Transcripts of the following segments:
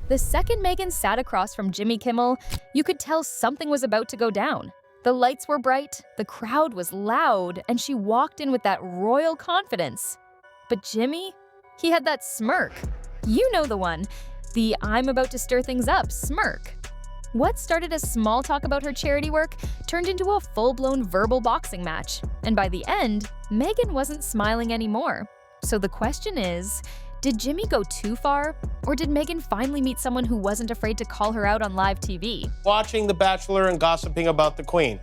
The second Meghan sat across from Jimmy Kimmel, you could tell something was about to go down. The lights were bright, the crowd was loud, and she walked in with that royal confidence. But Jimmy? He had that smirk. You know the one. The "I'm about to stir things up" smirk. What started as small talk about her charity work turned into a full-blown verbal boxing match. And by the end, Meghan wasn't smiling anymore. So the question is, did Jimmy go too far? Or did Meghan finally meet someone who wasn't afraid to call her out on live TV? Watching The Bachelor and gossiping about the Queen.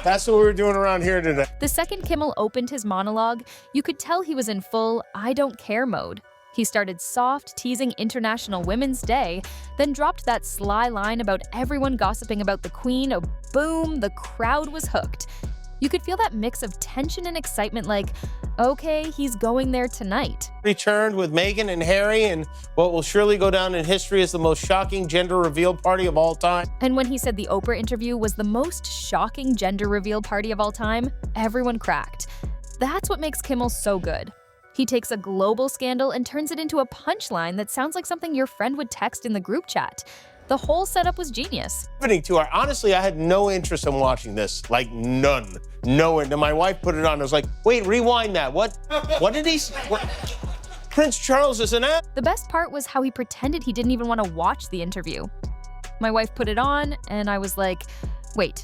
That's what we were doing around here today. The second Kimmel opened his monologue, you could tell he was in full "I don't care" mode. He started soft, teasing International Women's Day, then dropped that sly line about everyone gossiping about the Queen. Boom, the crowd was hooked. You could feel that mix of tension and excitement like, okay, he's going there tonight. Returned with Meghan and Harry and what will surely go down in history as the most shocking gender reveal party of all time. And when he said the Oprah interview was the most shocking gender reveal party of all time, everyone cracked. That's what makes Kimmel so good. He takes a global scandal and turns it into a punchline that sounds like something your friend would text in the group chat. The whole setup was genius. Honestly, I had no interest in watching this. Like, none. No. And my wife put it on. I was like, wait, rewind that. What did he say? Prince Charles is an ass. The best part was how he pretended he didn't even want to watch the interview. My wife put it on, and I was like, wait,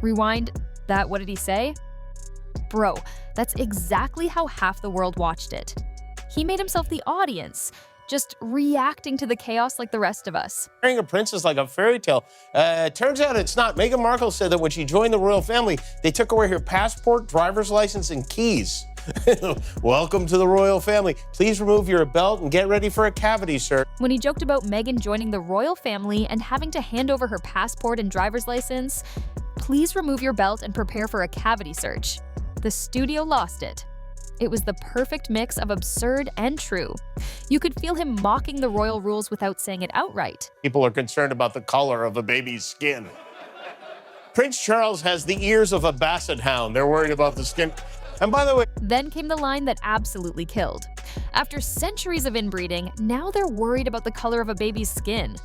rewind that, what did he say? Bro, that's exactly how half the world watched it. He made himself the audience, just reacting to the chaos like the rest of us. Marrying a prince is like a fairy tale. Turns out it's not. Meghan Markle said that when she joined the royal family, they took away her passport, driver's license, and keys. Welcome to the royal family. Please remove your belt and get ready for a cavity, sir. When he joked about Meghan joining the royal family and having to hand over her passport and driver's license, please remove your belt and prepare for a cavity search. The studio lost it. It was the perfect mix of absurd and true. You could feel him mocking the royal rules without saying it outright. People are concerned about the color of a baby's skin. Prince Charles has the ears of a basset hound. They're worried about the skin. And by the way, then came the line that absolutely killed. After centuries of inbreeding, now they're worried about the color of a baby's skin.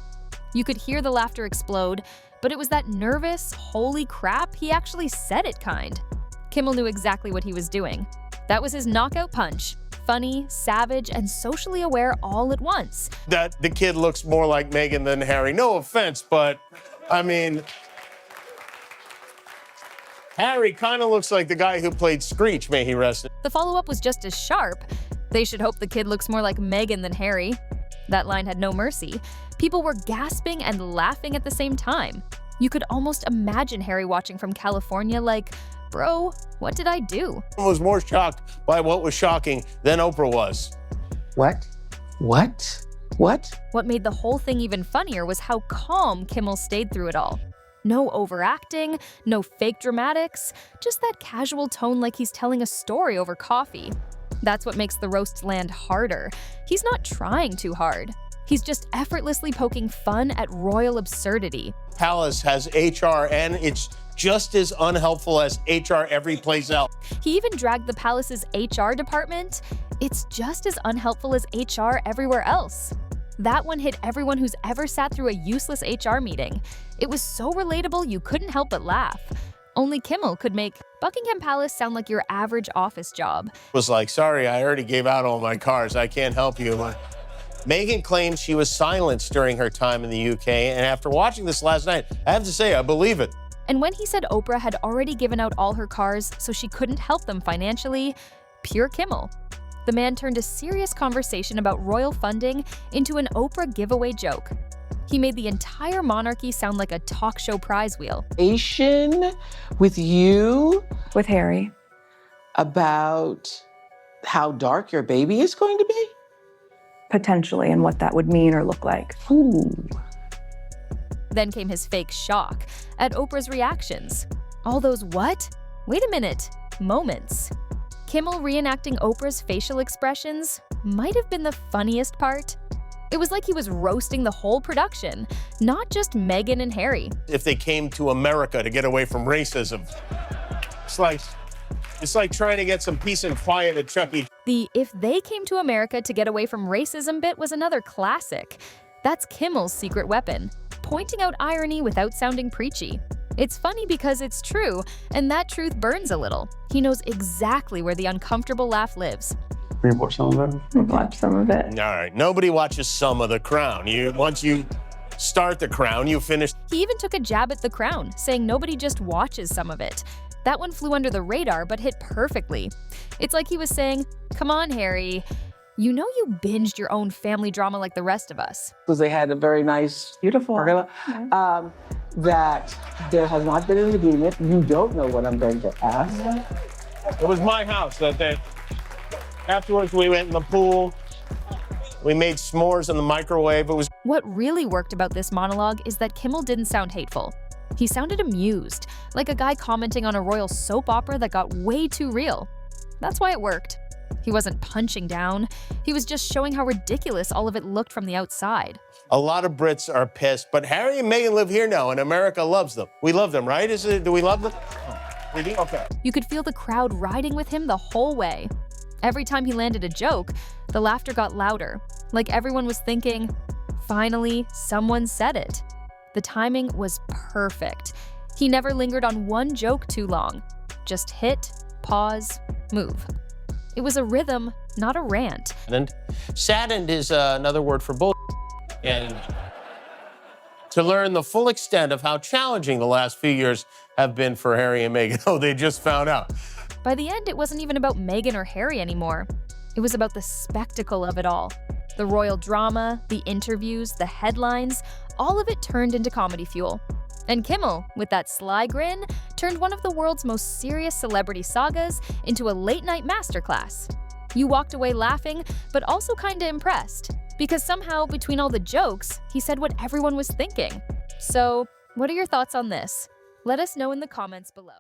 You could hear the laughter explode, but it was that nervous, holy crap, he actually said it kind. Kimmel knew exactly what he was doing. That was his knockout punch. Funny, savage, and socially aware all at once. That the kid looks more like Meghan than Harry. No offense, but I mean, Harry kind of looks like the guy who played Screech, may he rest. The follow-up was just as sharp. They should hope the kid looks more like Meghan than Harry. That line had no mercy. People were gasping and laughing at the same time. You could almost imagine Harry watching from California like, bro, what did I do? I was more shocked by what was shocking than Oprah was. What? What made the whole thing even funnier was how calm Kimmel stayed through it all. No overacting, no fake dramatics, just that casual tone like he's telling a story over coffee. That's what makes the roast land harder. He's not trying too hard. He's just effortlessly poking fun at royal absurdity. Palace has HR, and it's just as unhelpful as HR every place else. He even dragged the palace's HR department. It's just as unhelpful as HR everywhere else. That one hit everyone who's ever sat through a useless HR meeting. It was so relatable you couldn't help but laugh. Only Kimmel could make Buckingham Palace sound like your average office job. Was like, sorry, I already gave out all my cars. I can't help you. Meghan claims she was silenced during her time in the UK, and after watching this last night, I have to say, I believe it. And when he said Oprah had already given out all her cars so she couldn't help them financially, pure Kimmel. The man turned a serious conversation about royal funding into an Oprah giveaway joke. He made the entire monarchy sound like a talk show prize wheel. With you? With Harry. About how dark your baby is going to be? Potentially, and what that would mean or look like. Ooh. Then came his fake shock at Oprah's reactions. All those what? Wait a minute, moments. Kimmel reenacting Oprah's facial expressions might have been the funniest part. It was like he was roasting the whole production, not just Meghan and Harry. If they came to America to get away from racism, it's like trying to get some peace and quiet at Chuck E. The "if they came to America to get away from racism" bit was another classic. That's Kimmel's secret weapon, pointing out irony without sounding preachy. It's funny because it's true, and that truth burns a little. He knows exactly where the uncomfortable laugh lives. Have you watched some of it? I've watched some of it. All right, nobody watches some of The Crown. Once you start The Crown, you finish. He even took a jab at The Crown, saying nobody just watches some of it. That one flew under the radar but hit perfectly. It's like he was saying, "Come on, Harry. You know you binged your own family drama like the rest of us." Because they had a very nice, Beautiful. formula, that there has not been an agreement. You don't know what I'm going to ask. It was my house that day. Afterwards, we went in the pool. We made s'mores in the microwave. It was What really worked about this monologue is that Kimmel didn't sound hateful. He sounded amused, like a guy commenting on a royal soap opera that got way too real. That's why it worked. He wasn't punching down. He was just showing how ridiculous all of it looked from the outside. a lot of Brits are pissed, but Harry and Meghan live here now, and America loves them. We love them, right? Do we love them? We do? Okay. You could feel the crowd riding with him the whole way. Every time he landed a joke, the laughter got louder, like everyone was thinking, finally, someone said it. The timing was perfect. He never lingered on one joke too long. Just hit, pause, move. It was a rhythm, not a rant. Saddened is another word for bull. And to learn the full extent of how challenging the last few years have been for Harry and Meghan. Oh, they just found out. By the end, it wasn't even about Meghan or Harry anymore. It was about the spectacle of it all. The royal drama, the interviews, the headlines, all of it turned into comedy fuel. And Kimmel, with that sly grin, turned one of the world's most serious celebrity sagas into a late-night masterclass. You walked away laughing, but also kinda impressed, because somehow, between all the jokes, he said what everyone was thinking. So, what are your thoughts on this? Let us know in the comments below.